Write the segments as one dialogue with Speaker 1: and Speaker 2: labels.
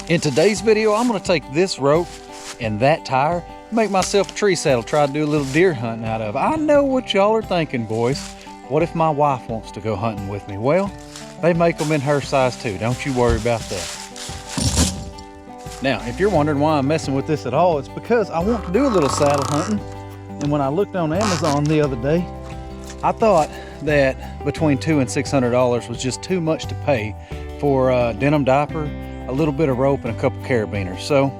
Speaker 1: In today's video, I'm gonna take this rope and that tire, make myself a tree saddle, try to do a little deer hunting out of. I know what y'all are thinking, boys. What if my wife wants to go hunting with me? Well, they make them in her size too. Don't you worry about that. Now, if you're wondering why I'm messing with this at all, it's because I want to do a little saddle hunting. And when I looked on Amazon the other day, I thought that between $200 and $600 was just too much to pay for a denim diaper, a little bit of rope, and a couple carabiners. So,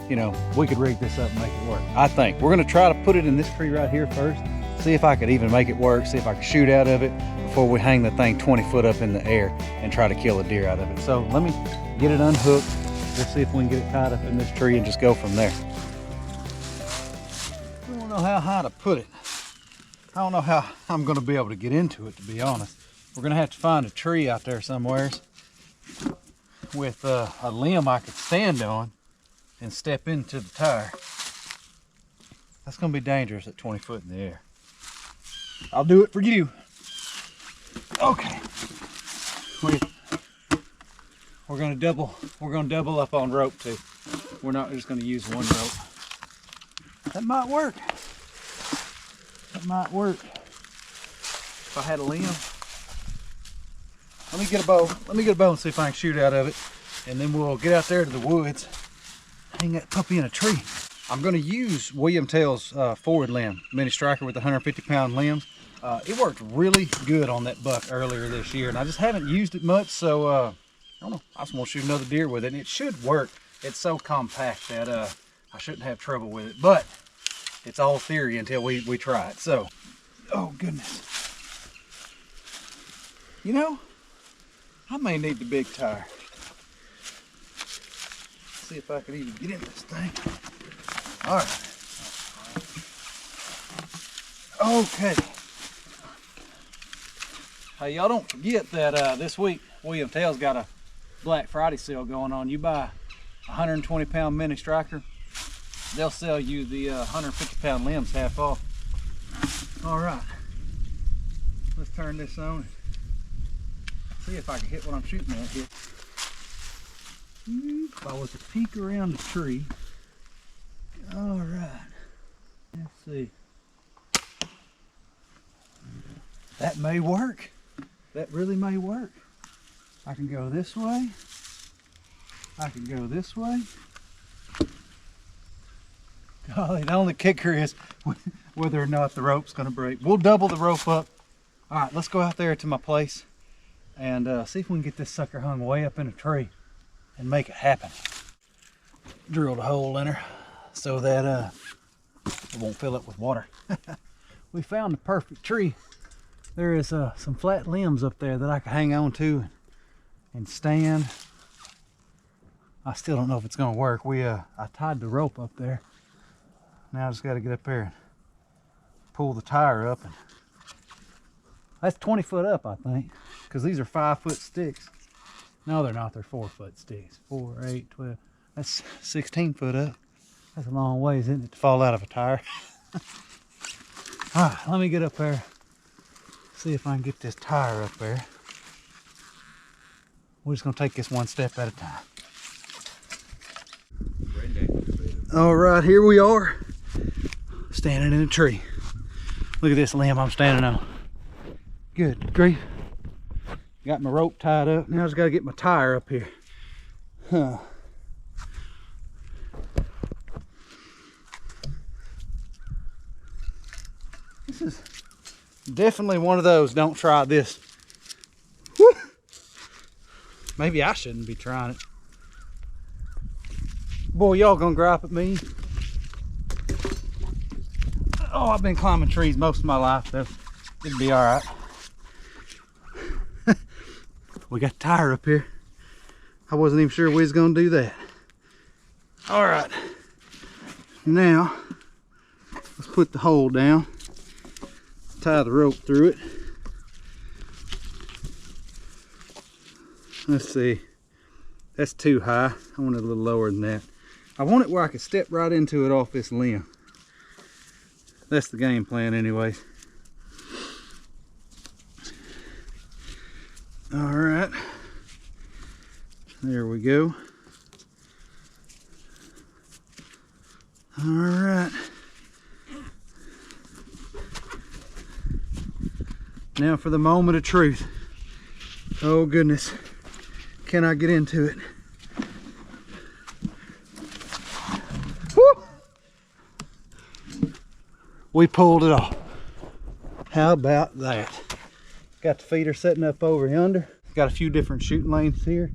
Speaker 1: you know, we could rig this up and make it work. I think we're gonna try to put it in this tree right here first, see if I could even make it work, see if I could shoot out of it before we hang the thing 20 foot up in the air and try to kill a deer out of it. So let me get it unhooked. We'll see if we can get it tied up in this tree and just go from there. I don't know how high to put it. I don't know how I'm gonna be able to get into it, to be honest. We're gonna have to find a tree out there somewheres with a limb I could stand on and step into the tire. That's gonna be dangerous at 20 foot in the air. I'll do it for you. Okay. We're gonna double up on rope too. We're not just gonna use one rope. That might work. That might work. If I had a limb. Let me get a bow. Let me get a bow and see if I can shoot out of it. And then we'll get out there to the woods, hang that puppy in a tree. I'm gonna use William Tell's forward limb, mini striker with 150 pound limbs. It worked really good on that buck earlier this year, and I just haven't used it much, so I don't know. I just want to shoot another deer with it, and it should work. It's so compact that I shouldn't have trouble with it, but it's all theory until we try it. So, oh goodness. You know, I may need the big tire. See if I could even get in this thing. All right. Okay. Hey, y'all don't forget that this week William Tell's got a Black Friday sale going on. You buy a 120 pound mini striker, they'll sell you the 150 pound limbs half off. All right. Let's turn this on. See if I can hit what I'm shooting at here. If I was to peek around the tree. All right. Let's see. That may work. That really may work. I can go this way. I can go this way. Golly, the only kicker is whether or not the rope's gonna break. We'll double the rope up. All right, let's go out there to my place and see if we can get this sucker hung way up in a tree and make it happen. Drilled a hole in her so that it won't fill up with water. We found the perfect tree. There is some flat limbs up there that I can hang on to and stand. I still don't know if it's gonna work. I tied the rope up there. Now I just got to get up there and pull the tire up, and that's 20 foot up, I think, because these are 5 foot sticks. No, they're not. They're 4 foot sticks. 4, 8, 12. That's 16 foot up. That's a long ways, isn't it, to fall out of a tire? All right, let me get up there. See if I can get this tire up there. We're just gonna take this one step at a time. All right, here we are, standing in a tree. Look at this limb I'm standing on. Good grief. Got my rope tied up. Now I just gotta get my tire up here. Huh. This is definitely one of those, don't try this. Woo. Maybe I shouldn't be trying it. Boy, y'all gonna gripe at me. Oh, I've been climbing trees most of my life, though. It'll be all right. We got a tire up here. I wasn't even sure we was gonna do that. All right. Now, let's put the hole down. Tie the rope through it. Let's see. That's too high. I want it a little lower than that. I want it where I can step right into it off this limb. That's the game plan anyways. All right. There we go. All right. Now for the moment of truth. Oh goodness. Can I get into it? Woo! We pulled it off. How about that? Got the feeder setting up over yonder. Got a few different shooting lanes here.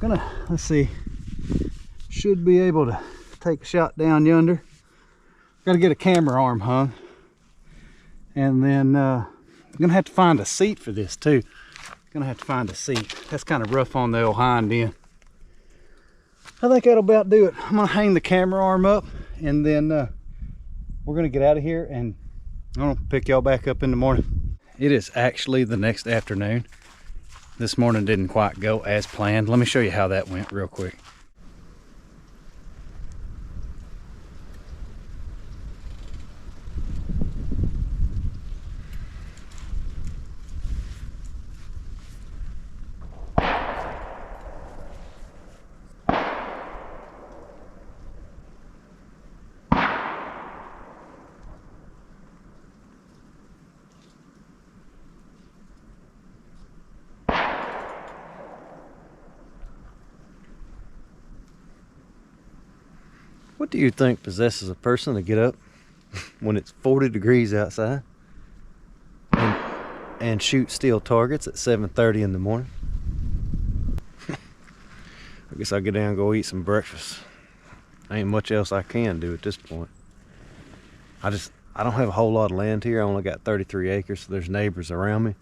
Speaker 1: Let's see. Should be able to take a shot down yonder. Got to get a camera arm hung. And then I'm gonna have to find a seat for this too. Gonna have to find a seat. That's kind of rough on the old hind end. I think that'll about do it. I'm gonna hang the camera arm up, and then we're gonna get out of here, and I'm gonna pick y'all back up in the morning. It is actually the next afternoon. This morning didn't quite go as planned. Let me show you how that went real quick. What do you think possesses a person to get up when it's 40 degrees outside and shoot steel targets at 7:30 in the morning? I guess I'll get down and go eat some breakfast. Ain't much else I can do at this point. I don't have a whole lot of land here. I only got 33 acres, so there's neighbors around me.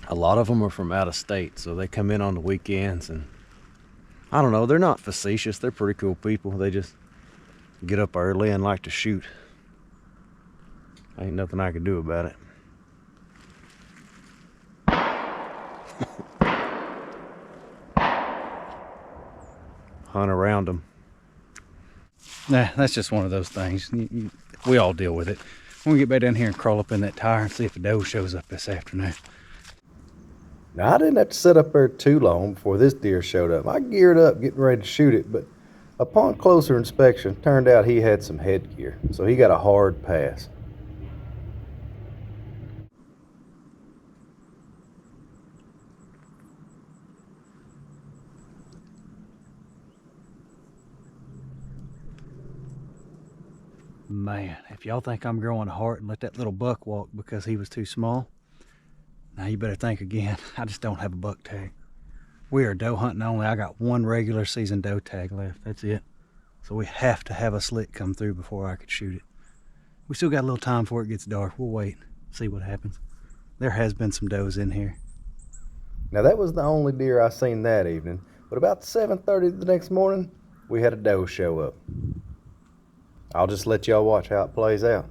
Speaker 1: A lot of them are from out of state, so they come in on the weekends, and I don't know, they're not facetious. They're pretty cool people. They just get up early and like to shoot. Ain't nothing I can do about it. Hunt around them. Nah, that's just one of those things. We all deal with it. I'm gonna get back down here and crawl up in that tire and see if a doe shows up this afternoon. Now, I didn't have to sit up there too long before this deer showed up. I geared up getting ready to shoot it, but upon closer inspection, turned out he had some headgear, so he got a hard pass. Man, if y'all think I'm growing a heart and let that little buck walk because he was too small, now you better think again. I just don't have a buck tag. We are doe hunting only. I got one regular season doe tag left. That's it. So we have to have a slick come through before I could shoot it. We still got a little time before it gets dark. We'll wait, see what happens. There has been some does in here. Now that was the only deer I seen that evening, but about 7:30 the next morning, we had a doe show up. I'll just let y'all watch how it plays out.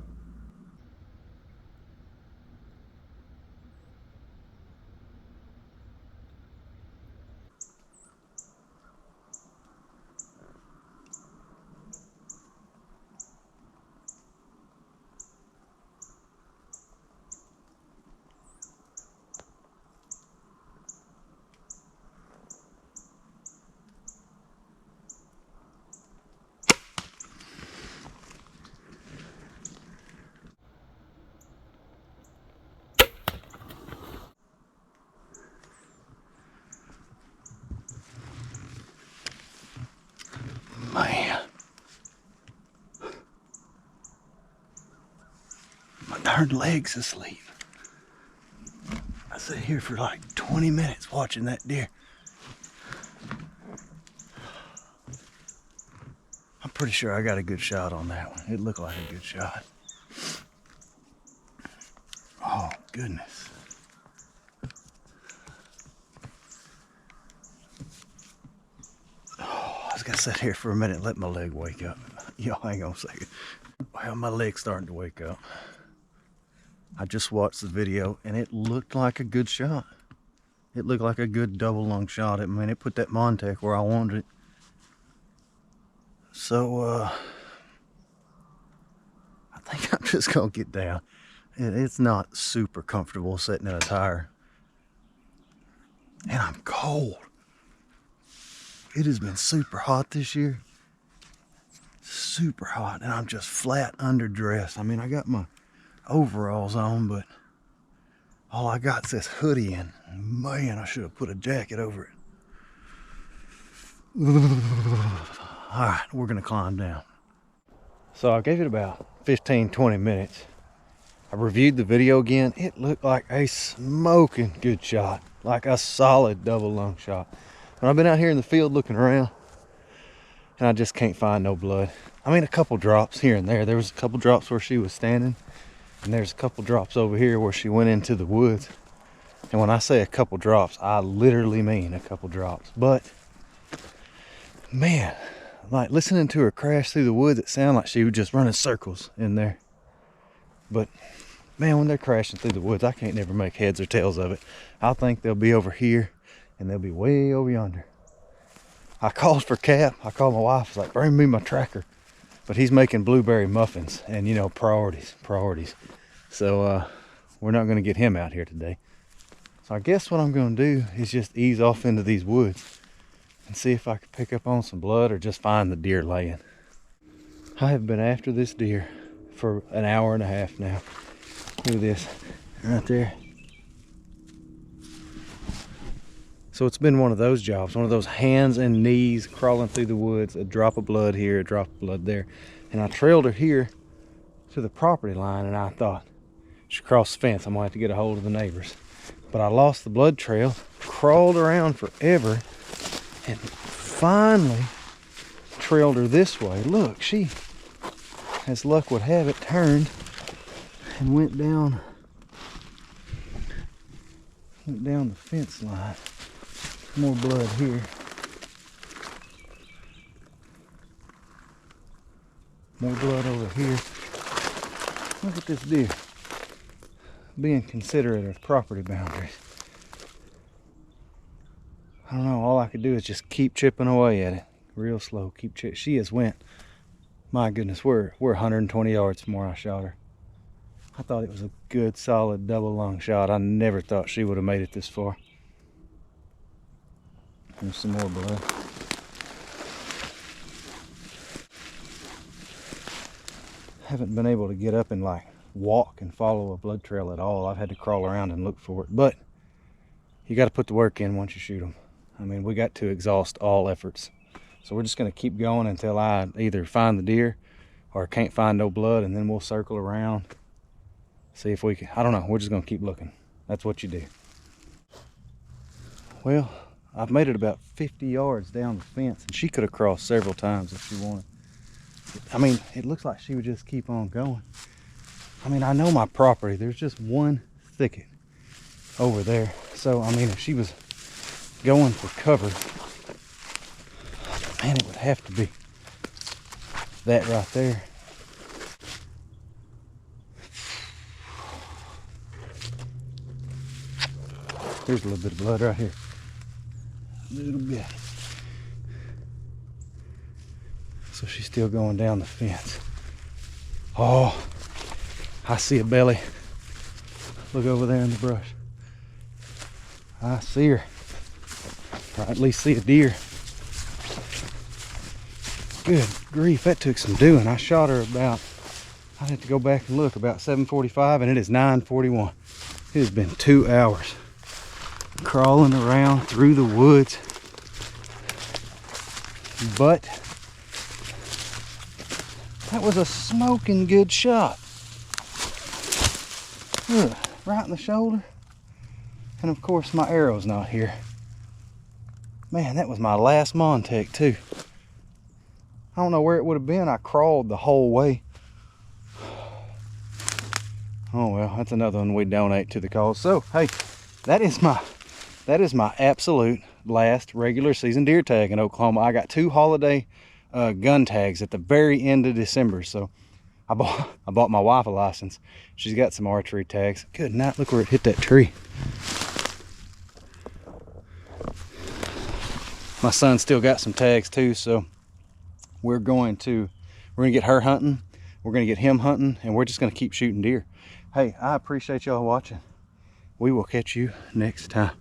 Speaker 1: Man, my darn leg's asleep. I sat here for like 20 minutes watching that deer. I'm pretty sure I got a good shot on that one. It looked like a good shot. Oh, goodness. I was gonna sit here for a minute and let my leg wake up. Y'all hang on a second. Well, my leg's starting to wake up. I just watched the video and it looked like a good shot. It looked like a good double lung shot. I mean, it put that Montec where I wanted it. So, I think I'm just gonna get down. It's not super comfortable sitting in a tire. And I'm cold. It has been super hot this year. super hot and I'm just flat underdressed. I mean, I got my overalls on, but all I got's this hoodie, and man, I should have put a jacket over it. All right, we're gonna climb down. So I gave it about 15-20 minutes. I reviewed the video again. It looked like a smoking good shot, like a solid double lung shot. But I've been out here in the field looking around, and I just can't find no blood. I mean, a couple drops here and there. There was a couple drops where she was standing, and there's a couple drops over here where she went into the woods. And when I say a couple drops, I literally mean a couple drops. But man, like listening to her crash through the woods, it sounded like she was just running circles in there. But man, when they're crashing through the woods, I can't never make heads or tails of it. I think they'll be over here and they'll be way over yonder. I called for Cap. I called my wife. I was like, bring me my tracker. But he's making blueberry muffins, and you know, priorities. So we're not going to get him out here today. So I guess what I'm going to do is just ease off into these woods and see if I can pick up on some blood or just find the deer laying. I have been after this deer for an hour and a half now. Look at this right there. So it's been one of those jobs, one of those hands and knees crawling through the woods, a drop of blood here, a drop of blood there. And I trailed her here to the property line, and I thought, she crossed the fence, I'm gonna have to get a hold of the neighbors. But I lost the blood trail, crawled around forever, and finally trailed her this way. Look, she, as luck would have it, turned and went down the fence line. More blood here. More blood over here. Look at this deer. Being considerate of property boundaries. I don't know, all I could do is just keep chipping away at it. Real slow, keep chipping. She has went, my goodness, we're 120 yards from where I shot her. I thought it was a good, solid, double lung shot. I never thought she would have made it this far. There's some more blood. Haven't been able to get up and like walk and follow a blood trail at all. I've had to crawl around and look for it, but you got to put the work in once you shoot them. I mean, we got to exhaust all efforts. So we're just going to keep going until I either find the deer or can't find no blood, and then we'll circle around, see if we can. I don't know, we're just going to keep looking. That's what you do. Well, I've made it about 50 yards down the fence, and she could have crossed several times if she wanted. I mean, it looks like she would just keep on going. I mean, I know my property. There's just one thicket over there. So, I mean, if she was going for cover, man, it would have to be that right there. There's a little bit of blood right here. A little bit. So she's still going down the fence. Oh, I see a belly. Look over there in the brush. I see her. Or at least see a deer. Good grief, that took some doing. I shot her about, I'd have to go back and look, about 7:45, and it is 9:41. It has been 2 hours crawling around through the woods. But that was a smoking good shot. Ugh, right in the shoulder. And of course my arrow's not here. Man, that was my last Montec too. I don't know where it would have been. I crawled the whole way. Oh well, that's another one we donate to the cause. So hey, that is my absolute last regular season deer tag in Oklahoma. I got 2 holiday gun tags at the very end of December. So I bought my wife a license. She's got some archery tags. Good night. Look where it hit that tree. My son still got some tags too, so we're gonna get her hunting, we're gonna get him hunting, and we're just gonna keep shooting deer. Hey, I appreciate y'all watching. We will catch you next time.